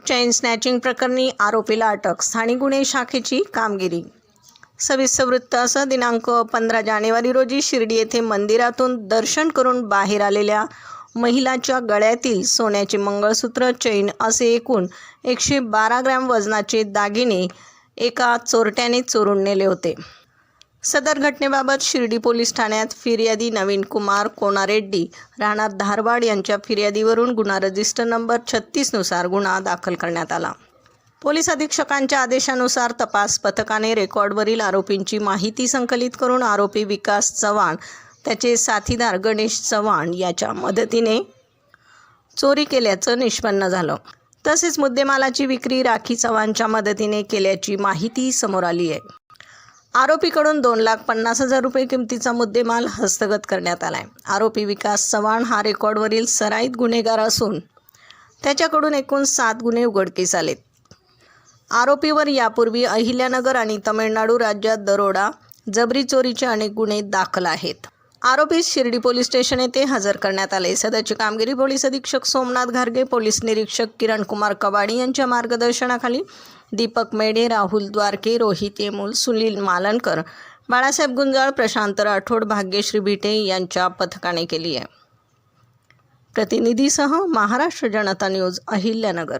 Chain snatching प्रकरणी आरोपीला अटक, स्थानिक गुन्हे शाखेची कामगिरी। सविस्तर वृत्त असं, दिनांक 15 जानेवारी रोजी शिर्डी येथे मंदिरातून दर्शन करून बाहेर आलेल्या महिलाच्या गळ्यातील सोन्याचे मंगळसूत्र, चैन असे एकूण 112 ग्रॅम वजनाचे दागिने एका चोरट्याने चोरून नेले होते। सदर घटनेबाबत शिर्डी पोलीस ठाण्यात फिर्यादी नवीन कुमार कोनारेड्डी राहणार धारवाड यांच्या फिर्यादीवरून गुन्हा रजिस्टर नंबर 36 नुसार गुन्हा दाखल करण्यात आला। पोलीस अधीक्षकांच्या आदेशानुसार तपास पथकाने रेकॉर्डवरील आरोपींची माहिती संकलित करून आरोपी विकास चव्हाण, त्याचे साथीदार गणेश चव्हाण याच्या मदतीने चोरी केल्याचं निष्पन्न झालं। तसेच मुद्देमालाची विक्री राखी चव्हाणच्या मदतीने केल्याची माहिती समोर आली आहे। आरोपीकडून 2,50,000 रुपये किमतीचा मुद्देमाल हस्तगत करण्यात आला आहे। आरोपी विकास चव्हाण हा रेकॉर्डवरील सराईत गुन्हेगार असून त्याच्याकडून एकूण 7 गुन्हे उघडकीस आलेत। आरोपीवर यापूर्वी अहिल्यानगर आणि तमिळनाडू राज्यात दरोडा, जबरी चोरीचे अनेक गुन्हे दाखल आहेत। आरोपीस शिर्डी पोलीस स्टेशन येथे हजर करण्यात आले। सदरची कामगिरी पोलीस अधीक्षक सोमनाथ घारगे, पोलीस निरीक्षक किरण कुमार कबाडी यांच्या मार्गदर्शनाखाली दीपक मेढे, राहुल द्वारके, रोहित येमूल, सुनील मालनकर, बाळासाहेब गुंजाळ, प्रशांत राठोड, भाग्यश्री भिटे यांच्या पथकाने केली आहे। प्रतिनिधीसह महाराष्ट्र जनता न्यूज, अहिल्यानगर।